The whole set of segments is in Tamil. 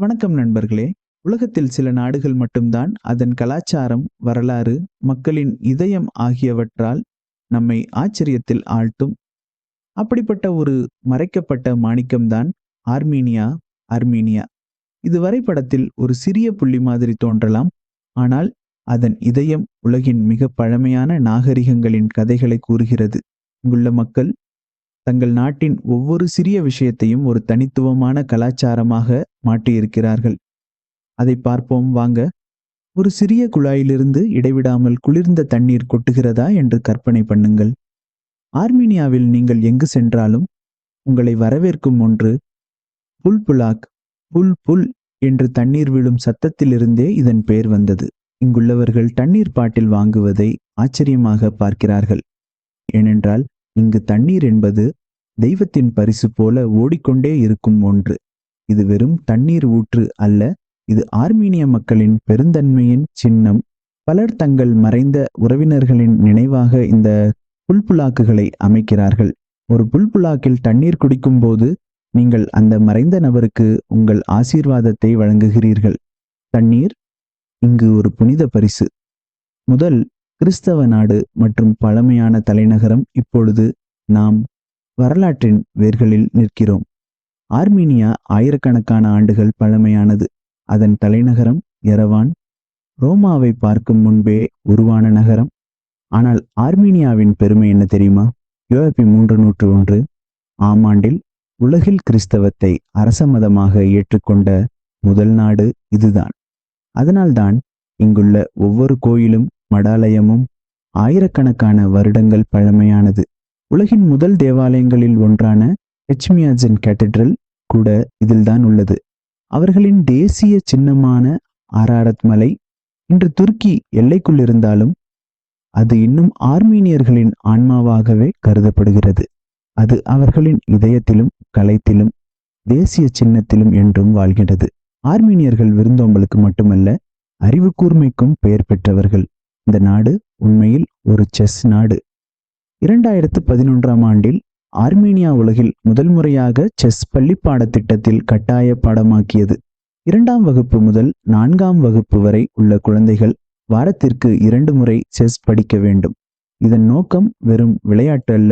வணக்கம் நண்பர்களே. உலகத்தில் சில நாடுகள் மட்டும்தான் அதன் கலாச்சாரம், வரலாறு, மக்களின் இதயம் ஆகியவற்றால் நம்மை ஆச்சரியத்தில் ஆழ்த்தும். அப்படிப்பட்ட ஒரு மறைக்கப்பட்ட மாணிக்கம்தான் ஆர்மீனியா. அர்மீனியா இது வரைபடத்தில் ஒரு சிறிய புள்ளி மாதிரி தோன்றலாம். ஆனால் அதன் இதயம் உலகின் மிக பழமையான நாகரிகங்களின் கதைகளை கூறுகிறது. இங்குள்ள மக்கள் தங்கள் நாட்டின் ஒவ்வொரு சிறிய விஷயத்தையும் ஒரு தனித்துவமான கலாச்சாரமாக மாற்றியிருக்கிறார்கள். அதை பார்ப்போம் வாங்க. ஒரு சிறிய குழாயிலிருந்து இடைவிடாமல் குளிர்ந்த தண்ணீர் கொட்டுகிறதா என்று கற்பனை பண்ணுங்கள். ஆர்மீனியாவில் நீங்கள் எங்கு சென்றாலும் உங்களை வரவேற்கும் ஒன்று புல்புலாக். புல் புல் என்று தண்ணீர் விழும் சத்தத்திலிருந்தே இதன் பெயர் வந்தது. இங்குள்ளவர்கள் தண்ணீர் பாட்டில் வாங்குவதை ஆச்சரியமாக பார்க்கிறார்கள். ஏனென்றால் இங்கு தண்ணீர் என்பது தெய்வத்தின் பரிசு போல ஓடிக்கொண்டே இருக்கும் ஒன்று. இது வெறும் தண்ணீர் ஊற்று அல்ல, இது ஆர்மீனிய மக்களின் பெருந்தன்மையின் சின்னம். பலர் தங்கள் மறைந்த உறவினர்களின் நினைவாக இந்த புல்புலாக்குகளை அமைக்கிறார்கள். ஒரு புல்புலாக்கில் தண்ணீர் குடிக்கும் போது நீங்கள் அந்த மறைந்த நபருக்கு உங்கள் ஆசீர்வாதத்தை வழங்குகிறீர்கள். தண்ணீர் இங்கு ஒரு புனித பரிசு. முதல் கிறிஸ்தவ நாடு மற்றும் பழமையான தலைநகரம். இப்பொழுது நாம் வரலாற்றின் வேர்களில் நிற்கிறோம். ஆர்மீனியா ஆயிரக்கணக்கான ஆண்டுகள் பழமையானது. அதன் தலைநகரம் எரவான் ரோமாவை பார்க்கும் முன்பே உருவான நகரம். ஆனால் ஆர்மீனியாவின் பெருமை என்ன தெரியுமா? யோபி 301 ஆம் ஆண்டில் உலகில் கிறிஸ்தவத்தை அரச மதமாக ஏற்றுக்கொண்ட முதல் நாடு இதுதான். அதனால்தான் இங்குள்ள ஒவ்வொரு கோயிலும் மடாலயமும் ஆயிரக்கணக்கான வருடங்கள் பழமையானது. உலகின் முதல் தேவாலயங்களில் ஒன்றான எச்மியாஜன் கேத்தட்ரல் கூட இதில்தான் உள்ளது. அவர்களின் தேசிய சின்னமான ஆராரத் மலை இன்று துருக்கி எல்லைக்குள் இருந்தாலும் அது இன்னும் ஆர்மீனியர்களின் ஆன்மாவாகவே கருதப்படுகிறது. அது அவர்களின் இதயத்திலும் கலைத்திலும் தேசிய சின்னத்திலும் என்றும் வாழ்கிறது. ஆர்மீனியர்கள் விருந்தோம்பலுக்கு மட்டுமல்ல, அறிவு கூர்மைக்கும் பெயர் பெற்றவர்கள். இந்த நாடு உண்மையில் ஒரு செஸ் நாடு. 2011ஆம் ஆண்டில் ஆர்மீனியா உலகில் முதல் முறையாக செஸ் பள்ளி பாடத்திட்டத்தில் கட்டாய பாடமாக்கியது. 2ஆம் வகுப்பு முதல் 4ஆம் வகுப்பு வரை உள்ள குழந்தைகள் வாரத்திற்கு 2 முறை செஸ் படிக்க வேண்டும். இதன் நோக்கம் வெறும் விளையாட்டு அல்ல,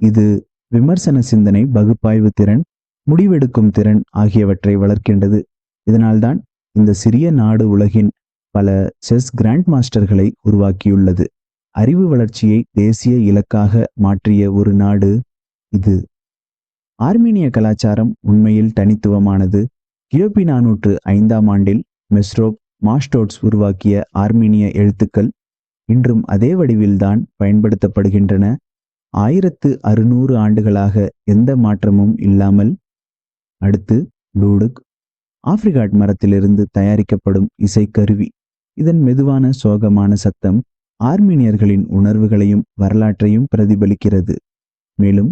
இது விமர்சன சிந்தனை, பகுப்பாய்வு திறன், முடிவெடுக்கும் திறன் ஆகியவற்றை வளர்க்கின்றது. இதனால்தான் இந்த சிறிய நாடு உலகின் பல செஸ் கிராண்ட் மாஸ்டர்களை உருவாக்கியுள்ளது. அறிவு வளர்ச்சியை தேசிய இலக்காக மாற்றிய ஒரு நாடு இது. ஆர்மீனிய கலாச்சாரம் உண்மையில் தனித்துவமானது. கியோபி 405ஆம் ஆண்டில் மெஸ்ரோப் மாஸ்டோட்ஸ் உருவாக்கிய ஆர்மீனிய எழுத்துக்கள் இன்றும் அதே வடிவில்தான் பயன்படுத்தப்படுகின்றன. 1600 ஆண்டுகளாக எந்த மாற்றமும் இல்லாமல். அடுத்து லூடுக், ஆப்ரிகாட் மரத்திலிருந்து தயாரிக்கப்படும் இசைக்கருவி. இதன் மெதுவான சோகமான சத்தம் ஆர்மீனியர்களின் உணர்வுகளையும் வரலாற்றையும் பிரதிபலிக்கிறது. மேலும்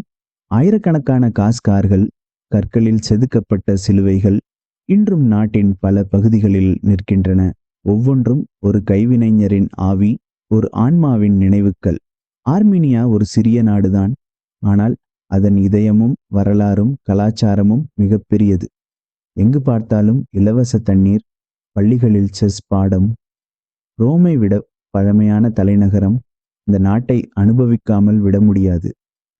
ஆயிரக்கணக்கான காஸ்கார்கள், கற்களில் செதுக்கப்பட்ட சிலுவைகள் இன்றும் நாட்டின் பல பகுதிகளில் நிற்கின்றன. ஒவ்வொன்றும் ஒரு கைவினைஞரின் ஆவி, ஒரு ஆன்மாவின் நினைவுக்கள். ஆர்மீனியா ஒரு சிறிய நாடுதான், ஆனால் அதன் இதயமும் வரலாறும் கலாச்சாரமும் மிகப்பெரியது. எங்கு பார்த்தாலும் இலவச தண்ணீர், பள்ளிகளில் செஸ் பாடம், ரோமை விட பழமையான தலைநகரம். இந்த நாட்டை அனுபவிக்காமல் விட முடியாது.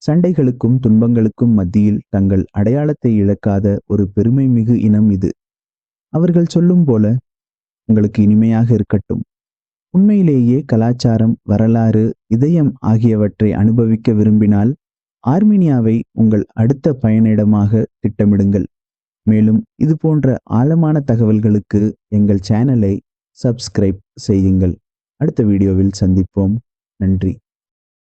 சண்டைகளுக்கும் துன்பங்களுக்கும் மத்தியில் தங்கள் அடையாளத்தை இழக்காத ஒரு பெருமை மிகு இனம் இது. அவர்கள் சொல்லும் போல உங்களுக்கு இனிமையாக இருக்கட்டும். உண்மையிலேயே கலாச்சாரம், வரலாறு, இதயம் ஆகியவற்றை அனுபவிக்க விரும்பினால் ஆர்மீனியாவை உங்கள் அடுத்த பயணிடமாக திட்டமிடுங்கள். மேலும் இது போன்ற ஆழமான தகவல்களுக்கு எங்கள் சேனலை சப்ஸ்கிரைப் செய்யுங்கள். அடுத்த வீடியோவில் சந்திப்போம். நன்றி.